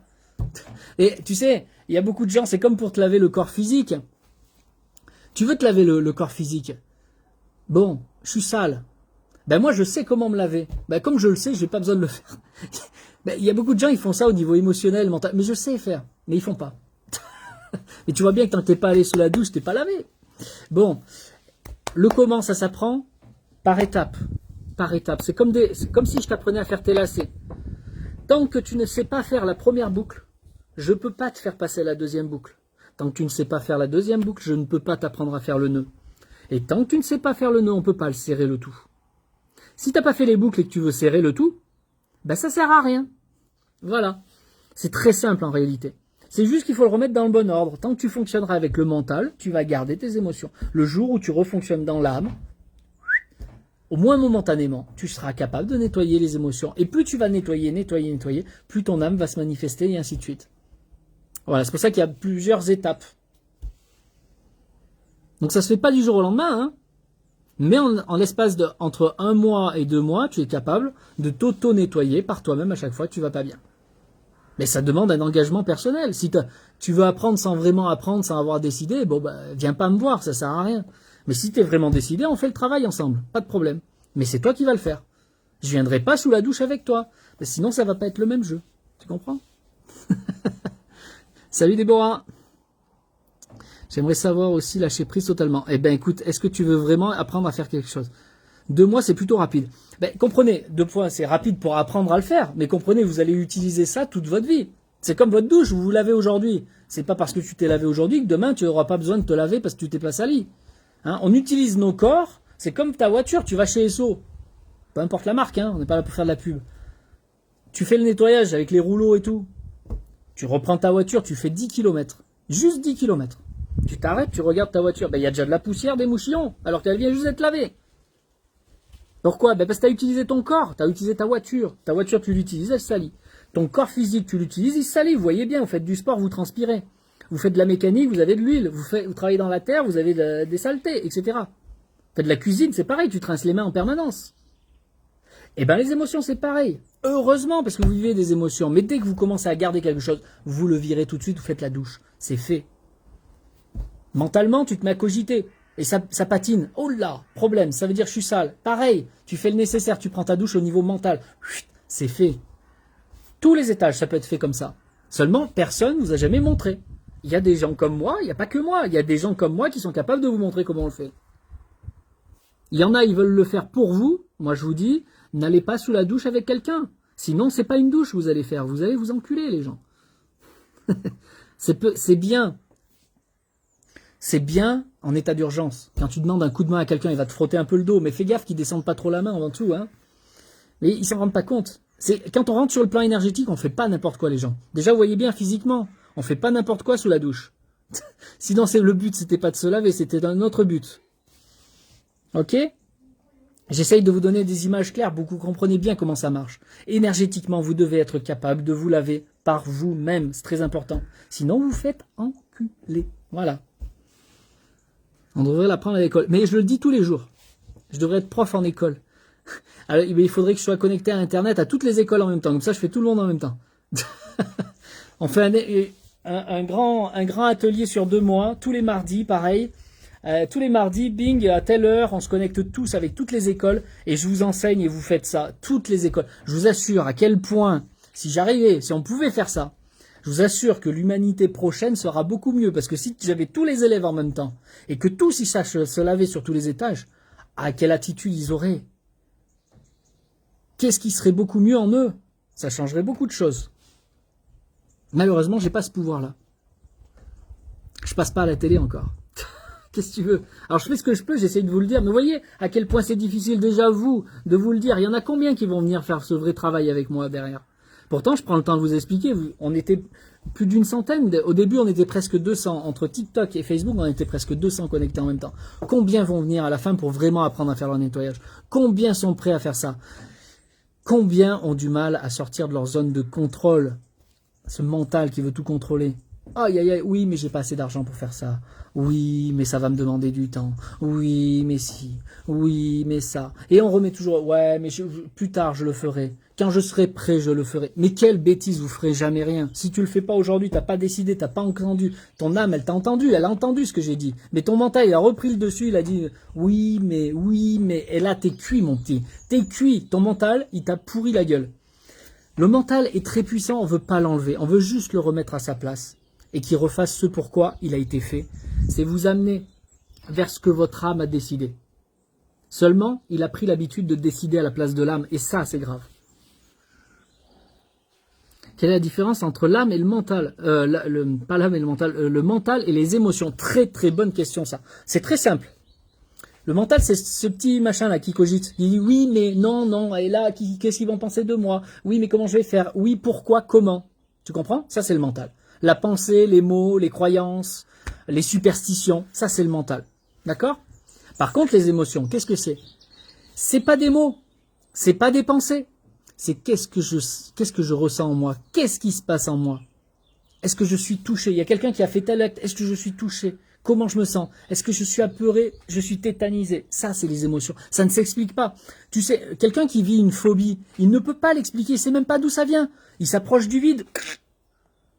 Et tu sais, il y a beaucoup de gens, c'est comme pour te laver le corps physique. Tu veux te laver le corps physique. Bon, je suis sale. Moi, je sais comment me laver. Comme je le sais, je n'ai pas besoin de le faire. Il y a beaucoup de gens, ils font ça au niveau émotionnel, mental. Mais je sais faire. Mais ils font pas. Et tu vois bien que tant que t'es pas allé sous la douche, t'es pas lavé. Bon. Le comment, ça s'apprend par étapes. Par étapes. C'est comme si je t'apprenais à faire tes lacets. Tant que tu ne sais pas faire la première boucle, je ne peux pas te faire passer la deuxième boucle. Tant que tu ne sais pas faire la deuxième boucle, je ne peux pas t'apprendre à faire le nœud. Et tant que tu ne sais pas faire le nœud, on ne peut pas le serrer le tout. Si tu n'as pas fait les boucles et que tu veux serrer le tout, ça sert à rien. Voilà. C'est très simple en réalité. C'est juste qu'il faut le remettre dans le bon ordre. Tant que tu fonctionneras avec le mental, tu vas garder tes émotions. Le jour où tu refonctionnes dans l'âme, au moins momentanément, tu seras capable de nettoyer les émotions. Et plus tu vas nettoyer, plus ton âme va se manifester et ainsi de suite. Voilà, c'est pour ça qu'il y a plusieurs étapes. Donc ça se fait pas du jour au lendemain, hein. Mais en l'espace entre 1 mois et 2 mois, tu es capable de t'auto-nettoyer par toi-même à chaque fois que tu vas pas bien. Mais ça demande un engagement personnel. Si tu veux apprendre sans vraiment apprendre, sans avoir décidé, viens pas me voir, ça sert à rien. Mais si tu es vraiment décidé, on fait le travail ensemble, pas de problème. Mais c'est toi qui vas le faire. Je viendrai pas sous la douche avec toi. Sinon, ça va pas être le même jeu. Tu comprends? Salut Déborah. J'aimerais savoir aussi lâcher prise totalement. Écoute, est-ce que tu veux vraiment apprendre à faire quelque chose? 2 mois, c'est plutôt rapide. Comprenez, 2 mois, c'est rapide pour apprendre à le faire. Mais comprenez, vous allez utiliser ça toute votre vie. C'est comme votre douche, vous vous lavez aujourd'hui. C'est pas parce que tu t'es lavé aujourd'hui que demain, tu n'auras pas besoin de te laver parce que tu t'es pas sali. Hein, on utilise nos corps, c'est comme ta voiture, tu vas chez Esso. Peu importe la marque, hein, on n'est pas là pour faire de la pub. Tu fais le nettoyage avec les rouleaux et tout. Tu reprends ta voiture, tu fais 10 km. Juste 10 km. Tu t'arrêtes, tu regardes ta voiture. Il y a déjà de la poussière, des mouchillons, alors qu'elle vient juste d'être lavée. Pourquoi? Parce que tu as utilisé ton corps, tu as utilisé ta voiture. Ta voiture, tu l'utilises, elle salit. Ton corps physique, tu l'utilises, il salit. Vous voyez bien, vous faites du sport, vous transpirez. Vous faites de la mécanique, vous avez de l'huile. Vous travaillez dans la terre, vous avez des saletés, etc. Vous faites de la cuisine, c'est pareil, tu te rinces les mains en permanence. Les émotions, c'est pareil. Heureusement, parce que vous vivez des émotions. Mais dès que vous commencez à garder quelque chose, vous le virez tout de suite, vous faites la douche. C'est fait. Mentalement, tu te mets à cogiter. Et ça patine. Oh là, problème, ça veut dire je suis sale. Pareil, tu fais le nécessaire, tu prends ta douche au niveau mental. C'est fait. Tous les étages, ça peut être fait comme ça. Seulement, personne ne vous a jamais montré. Il y a des gens comme moi, il n'y a pas que moi. Il y a des gens comme moi qui sont capables de vous montrer comment on le fait. Il y en a, ils veulent le faire pour vous. Moi, je vous dis, n'allez pas sous la douche avec quelqu'un. Sinon, c'est pas une douche que vous allez faire. Vous allez vous enculer, les gens. C'est bien. c'est bien en état d'urgence. Quand tu demandes un coup de main à quelqu'un, il va te frotter un peu le dos, mais fais gaffe qu'il ne descende pas trop la main en dessous, hein. Mais ils s'en rendent pas compte. Quand on rentre sur le plan énergétique, on fait pas n'importe quoi, les gens. Déjà, vous voyez bien physiquement, on fait pas n'importe quoi sous la douche. Sinon, le but, c'était pas de se laver, c'était un autre but. Ok? J'essaye de vous donner des images claires, vous comprenez bien comment ça marche. Énergétiquement, vous devez être capable de vous laver par vous-même, c'est très important. Sinon, vous faites enculer. Voilà. On devrait l'apprendre à l'école. Mais je le dis tous les jours. Je devrais être prof en école. Alors, il faudrait que je sois connecté à Internet à toutes les écoles en même temps. Comme ça, je fais tout le monde en même temps. On fait un grand atelier sur 2 mois, tous les mardis, pareil. Tous les mardis, bing, à telle heure, on se connecte tous avec toutes les écoles et je vous enseigne et vous faites ça. Toutes les écoles. Je vous assure à quel point, si on pouvait faire ça, je vous assure que l'humanité prochaine sera beaucoup mieux. Parce que si j'avais tous les élèves en même temps et que tous ils sachent se laver sur tous les étages, à quelle attitude ils auraient? Qu'est-ce qui serait beaucoup mieux en eux? Ça changerait beaucoup de choses. Malheureusement, j'ai pas ce pouvoir-là. Je passe pas à la télé encore. Qu'est-ce que tu veux? Alors je fais ce que je peux, j'essaie de vous le dire. Mais vous voyez à quel point c'est difficile déjà vous de vous le dire. Il y en a combien qui vont venir faire ce vrai travail avec moi derrière? Pourtant, je prends le temps de vous expliquer. On était plus d'une centaine. Au début, on était presque 200. Entre TikTok et Facebook, on était presque 200 connectés en même temps. Combien vont venir à la fin pour vraiment apprendre à faire leur nettoyage? Combien sont prêts à faire ça? Combien ont du mal à sortir de leur zone de contrôle? Ce mental qui veut tout contrôler. Aïe, aïe, aïe, oui, mais j'ai pas assez d'argent pour faire ça. Oui, mais ça va me demander du temps. Oui, mais si. Oui, mais ça. Et on remet toujours, ouais, mais plus tard, je le ferai. Quand je serai prêt, je le ferai. Mais quelle bêtise, vous ferez jamais rien. Si tu le fais pas aujourd'hui, t'as pas décidé, t'as pas entendu. Ton âme, elle t'a entendu, elle a entendu ce que j'ai dit. Mais ton mental, il a repris le dessus, il a dit, oui, mais. Et là, t'es cuit, mon petit. T'es cuit. Ton mental, il t'a pourri la gueule. Le mental est très puissant, on veut pas l'enlever. On veut juste le remettre à sa place. Et qu'il refasse ce pourquoi il a été fait. C'est vous amener vers ce que votre âme a décidé. Seulement, il a pris l'habitude de décider à la place de l'âme. Et ça, c'est grave. Quelle est la différence entre l'âme et le mental? Pas l'âme et le mental. Le mental et les émotions. Très très bonne question ça. C'est très simple. Le mental, c'est ce petit machin-là qui cogite. Il dit oui, mais non, et là, qu'est-ce qu'ils vont penser de moi? Oui, mais comment je vais faire? Oui, pourquoi, comment? Tu comprends? Ça, c'est le mental. La pensée, les mots, les croyances, les superstitions, ça, c'est le mental. D'accord? Par contre, les émotions, qu'est-ce que c'est? C'est pas des mots, c'est pas des pensées. C'est qu'est-ce que je ressens en moi? Qu'est-ce qui se passe en moi? Est-ce que je suis touché? Il y a quelqu'un qui a fait tel acte. Est-ce que je suis touché? Comment je me sens? Est-ce que je suis apeuré? Je suis tétanisé? Ça, c'est les émotions. Ça ne s'explique pas. Tu sais, quelqu'un qui vit une phobie, il ne peut pas l'expliquer. Il sait même pas d'où ça vient. Il s'approche du vide.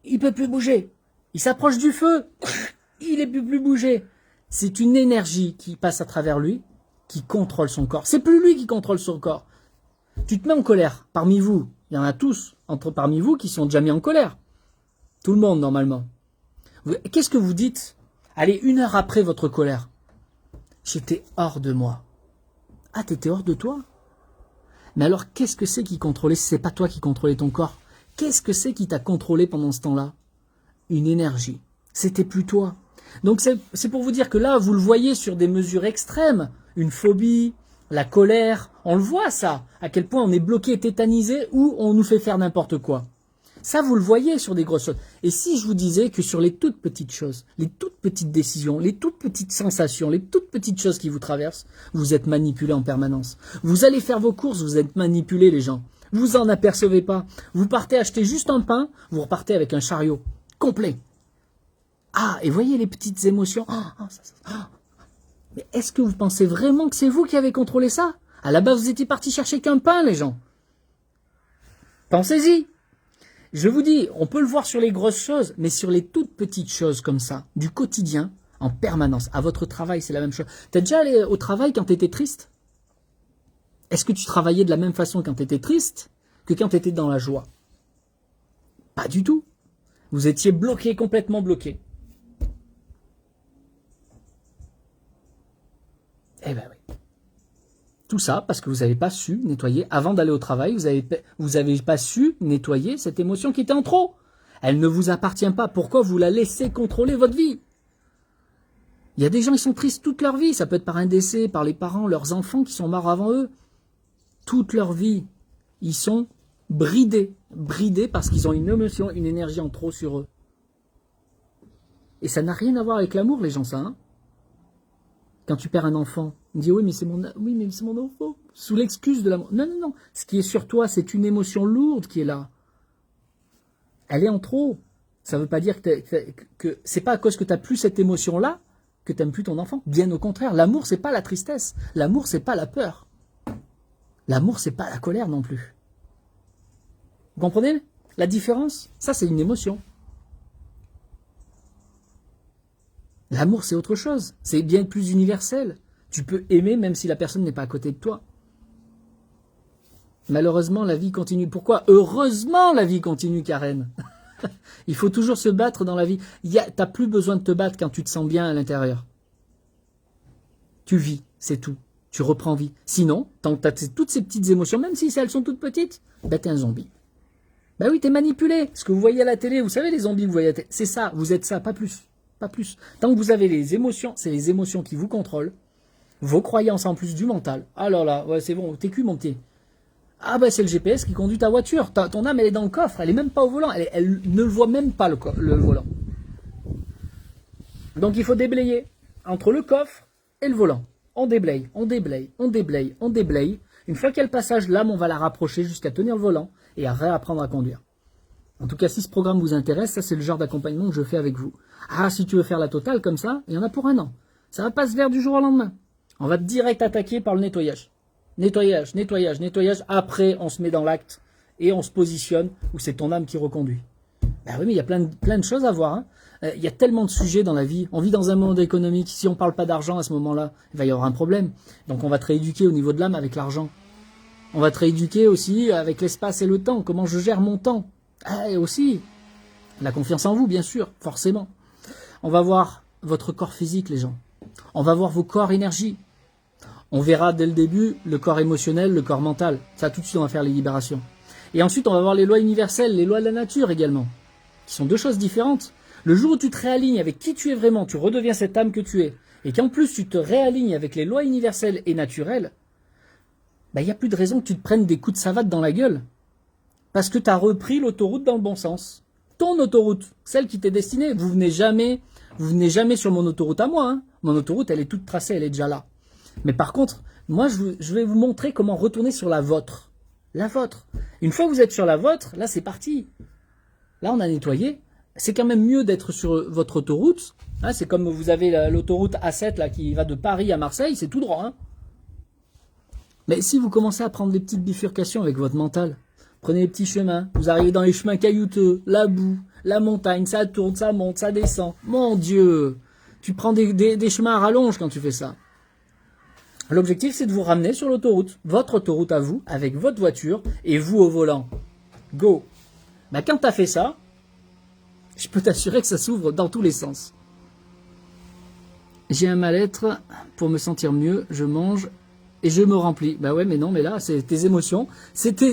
Il peut plus bouger. Il s'approche du feu. Il ne peut plus bouger. C'est une énergie qui passe à travers lui, qui contrôle son corps. C'est plus lui qui contrôle son corps. Tu te mets en colère. Parmi vous, il y en a tous parmi vous qui sont déjà mis en colère. Tout le monde, normalement. Qu'est-ce que vous dites? Allez, 1 heure après votre colère. J'étais hors de moi. Ah, t'étais hors de toi? Mais alors, qu'est-ce que c'est qui contrôlait si c'est pas toi qui contrôlais ton corps? Qu'est-ce que c'est qui t'a contrôlé pendant ce temps-là? Une énergie. C'était plus toi. Donc, c'est pour vous dire que là, vous le voyez sur des mesures extrêmes. Une phobie, la colère. On le voit, ça. À quel point on est bloqué, tétanisé, ou on nous fait faire n'importe quoi. Ça, vous le voyez sur des grosses choses. Et si je vous disais que sur les toutes petites choses, les toutes petites décisions, les toutes petites sensations, les toutes petites choses qui vous traversent, vous êtes manipulé en permanence. Vous allez faire vos courses, vous êtes manipulé, les gens. Vous en apercevez pas. Vous partez acheter juste un pain, vous repartez avec un chariot complet. Ah, et voyez les petites émotions. Mais est-ce que vous pensez vraiment que c'est vous qui avez contrôlé ça? À la base, vous étiez parti chercher qu'un pain, les gens. Pensez-y. Je vous dis, on peut le voir sur les grosses choses, mais sur les toutes petites choses comme ça, du quotidien, en permanence. À votre travail, c'est la même chose. T'es déjà allé au travail quand t'étais triste? Est-ce que tu travaillais de la même façon quand t'étais triste que quand t'étais dans la joie? Pas du tout. Vous étiez bloqué, complètement bloqué. Eh ben oui. Tout ça parce que vous n'avez pas su nettoyer, avant d'aller au travail, vous avez pas su nettoyer cette émotion qui était en trop. Elle ne vous appartient pas. Pourquoi vous la laissez contrôler votre vie? Il y a des gens qui sont tristes toute leur vie. Ça peut être par un décès, par les parents, leurs enfants qui sont morts avant eux. Toute leur vie, ils sont bridés. Bridés parce qu'ils ont une émotion, une énergie en trop sur eux. Et ça n'a rien à voir avec l'amour, les gens, ça. Hein. Quand tu perds un enfant, on dit oui, mais c'est mon enfant. Sous l'excuse de l'amour. Non, non, non. Ce qui est sur toi, c'est une émotion lourde qui est là. Elle est en trop. Ça ne veut pas dire que c'est pas à cause que tu n'as plus cette émotion-là que tu n'aimes plus ton enfant. Bien au contraire, l'amour, c'est pas la tristesse. L'amour, c'est pas la peur. L'amour, c'est pas la colère non plus. Vous comprenez la différence? Ça, c'est une émotion. L'amour, c'est autre chose. C'est bien plus universel. Tu peux aimer même si la personne n'est pas à côté de toi. Malheureusement, la vie continue. Pourquoi? Heureusement, la vie continue, Karen. Il faut toujours se battre dans la vie. T'as plus besoin de te battre quand tu te sens bien à l'intérieur. Tu vis, c'est tout. Tu reprends vie. Sinon, tant que tu as toutes ces petites émotions, même si elles sont toutes petites, ben t'es un zombie. Ben oui, t'es manipulé. Ce que vous voyez à la télé, vous savez les zombies que vous voyez à la télé, c'est ça, vous êtes ça, pas plus. Pas plus. Tant que vous avez les émotions, c'est les émotions qui vous contrôlent. Vos croyances en plus du mental. Alors là, ouais, c'est bon, t'es cul mon petit. Ah ben c'est le GPS qui conduit ta voiture. Ton âme elle est dans le coffre, elle est même pas au volant, elle ne voit même pas le volant. Donc il faut déblayer entre le coffre et le volant. On déblaye, on déblaye, on déblaye, on déblaye. Une fois qu'il y a le passage, l'âme on va la rapprocher jusqu'à tenir le volant et à réapprendre à conduire. En tout cas si ce programme vous intéresse, ça c'est le genre d'accompagnement que je fais avec vous. Ah si tu veux faire la totale comme ça, il y en a pour un an. Ça va pas se faire du jour au lendemain. On va direct attaquer par le nettoyage. Nettoyage, nettoyage, nettoyage. Après, on se met dans l'acte et on se positionne où c'est ton âme qui reconduit. Ben oui, mais il y a plein de choses à voir. Hein. Il y a tellement de sujets dans la vie. On vit dans un monde économique. Si on ne parle pas d'argent à ce moment-là, il va y avoir un problème. Donc on va te rééduquer au niveau de l'âme avec l'argent. On va te rééduquer aussi avec l'espace et le temps. Comment je gère mon temps. Et aussi, la confiance en vous, bien sûr, forcément. On va voir votre corps physique, les gens. On va voir vos corps énergie. On verra dès le début le corps émotionnel, le corps mental. Ça, tout de suite, on va faire les libérations. Et ensuite, on va voir les lois universelles, les lois de la nature également, qui sont deux choses différentes. Le jour où tu te réalignes avec qui tu es vraiment, tu redeviens cette âme que tu es, et qu'en plus tu te réalignes avec les lois universelles et naturelles, il n'y a plus de raison que tu te prennes des coups de savate dans la gueule. Parce que tu as repris l'autoroute dans le bon sens. Ton autoroute, celle qui t'est destinée. Vous venez jamais sur mon autoroute à moi. Hein. Mon autoroute, elle est toute tracée, elle est déjà là. Mais par contre, moi, je vais vous montrer comment retourner sur la vôtre. La vôtre. Une fois que vous êtes sur la vôtre, là, c'est parti. Là, on a nettoyé. C'est quand même mieux d'être sur votre autoroute. Hein, c'est comme vous avez l'autoroute A7 là, qui va de Paris à Marseille, c'est tout droit. Hein. Mais si vous commencez à prendre des petites bifurcations avec votre mental, prenez les petits chemins, vous arrivez dans les chemins caillouteux, la boue, la montagne, ça tourne, ça monte, ça descend. Mon Dieu, tu prends des chemins à rallonge quand tu fais ça. L'objectif, c'est de vous ramener sur l'autoroute, votre autoroute à vous, avec votre voiture, et vous au volant. Go. Quand tu as fait ça, je peux t'assurer que ça s'ouvre dans tous les sens. J'ai un mal-être, pour me sentir mieux, je mange et je me remplis. Ouais, mais non, mais là, c'est tes émotions.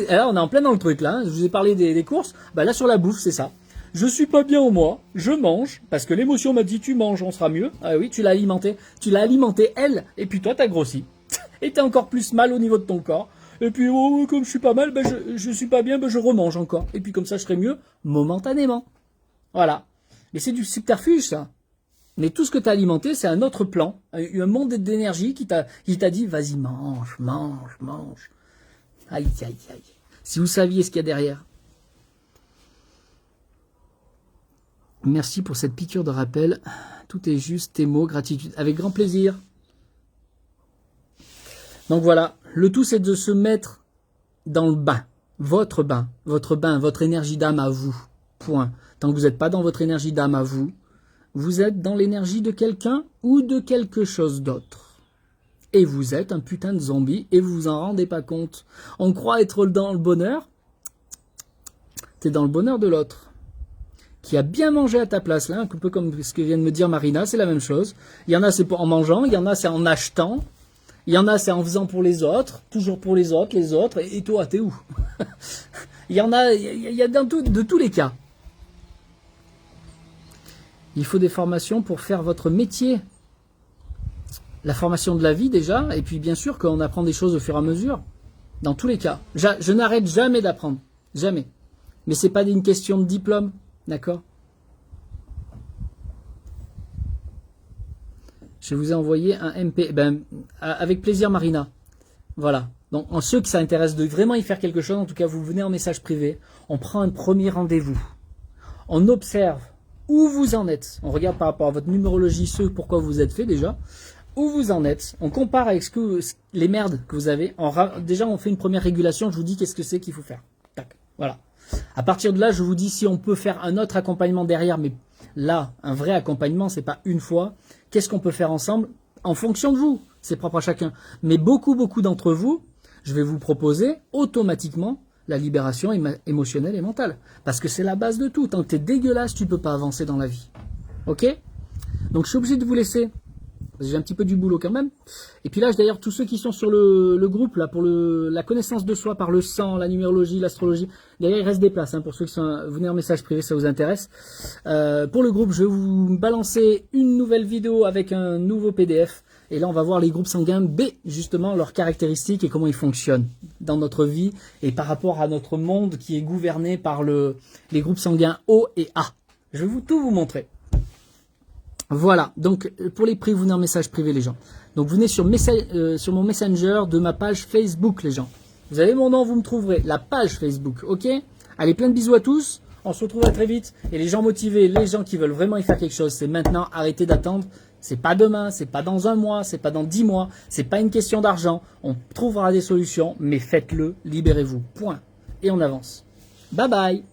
Alors, on est en plein dans le truc, là. Hein. Je vous ai parlé des courses. Là, sur la bouffe, c'est ça. Je suis pas bien en moi, je mange, parce que l'émotion m'a dit tu manges, on sera mieux. Ah oui, tu l'as alimenté. Tu l'as alimenté, elle, et puis toi, t'as grossi. Et t'as encore plus mal au niveau de ton corps. Et puis, comme je suis pas mal, je suis pas bien, je remange encore. Et puis comme ça, je serai mieux momentanément. Voilà. Mais c'est du subterfuge, ça. Mais tout ce que tu as alimenté, c'est un autre plan, un monde d'énergie qui t'a dit, vas-y, mange, mange, mange. Aïe, aïe, aïe. Si vous saviez ce qu'il y a derrière. Merci pour cette piqûre de rappel. Tout est juste, tes mots, gratitude. Avec grand plaisir. Donc voilà, le tout c'est de se mettre dans le bain. Votre bain, votre énergie d'âme à vous. Point. Tant que vous n'êtes pas dans votre énergie d'âme à vous, vous êtes dans l'énergie de quelqu'un ou de quelque chose d'autre. Et vous êtes un putain de zombie et vous vous en rendez pas compte. On croit être dans le bonheur. T'es dans le bonheur de l'autre. Qui a bien mangé à ta place, là, un peu comme ce que vient de me dire Marina, c'est la même chose. Il y en a c'est en mangeant, il y en a c'est en achetant, il y en a c'est en faisant pour les autres, toujours pour les autres, et toi, t'es où? Il y a de tous les cas. Il faut des formations pour faire votre métier. La formation de la vie déjà, et puis bien sûr qu'on apprend des choses au fur et à mesure. Dans tous les cas, je n'arrête jamais d'apprendre, jamais. Mais c'est pas une question de diplôme, d'accord? Je vous ai envoyé un MP, avec plaisir Marina. Voilà. Donc en ceux qui s'intéressent de vraiment y faire quelque chose, en tout cas vous venez en message privé, on prend un premier rendez-vous, on observe où vous en êtes, on regarde par rapport à votre numérologie ce pourquoi vous êtes fait déjà. Où vous en êtes, on compare avec les merdes que vous avez. Déjà, on fait une première régulation, je vous dis qu'est-ce que c'est qu'il faut faire. Tac, voilà. À partir de là, je vous dis si on peut faire un autre accompagnement derrière, mais là, un vrai accompagnement, c'est pas une fois. Qu'est-ce qu'on peut faire ensemble en fonction de vous? C'est propre à chacun. Mais beaucoup d'entre vous, je vais vous proposer automatiquement la libération émotionnelle et mentale. Parce que c'est la base de tout. Tant que tu es dégueulasse, tu peux pas avancer dans la vie. Ok? Donc, je suis obligé de vous laisser. J'ai un petit peu du boulot quand même. Et puis là, d'ailleurs, tous ceux qui sont sur le groupe là pour la connaissance de soi par le sang, la numérologie, l'astrologie, d'ailleurs, il reste des places pour ceux qui sont venez en message privé, ça vous intéresse. Pour le groupe, je vais vous balancer une nouvelle vidéo avec un nouveau PDF. Et là, on va voir les groupes sanguins B, justement, leurs caractéristiques et comment ils fonctionnent dans notre vie et par rapport à notre monde qui est gouverné par les groupes sanguins O et A. Je vais tout vous montrer. Voilà, donc pour les prix, vous venez en message privé les gens. Donc vous venez sur mon Messenger de ma page Facebook les gens. Vous avez mon nom, vous me trouverez, la page Facebook, ok? Allez, plein de bisous à tous, on se retrouve à très vite. Et les gens motivés, les gens qui veulent vraiment y faire quelque chose, c'est maintenant, arrêtez d'attendre. C'est pas demain, c'est pas dans un mois, c'est pas dans 10 mois, c'est pas une question d'argent. On trouvera des solutions, mais faites-le, libérez-vous, point. Et on avance. Bye bye.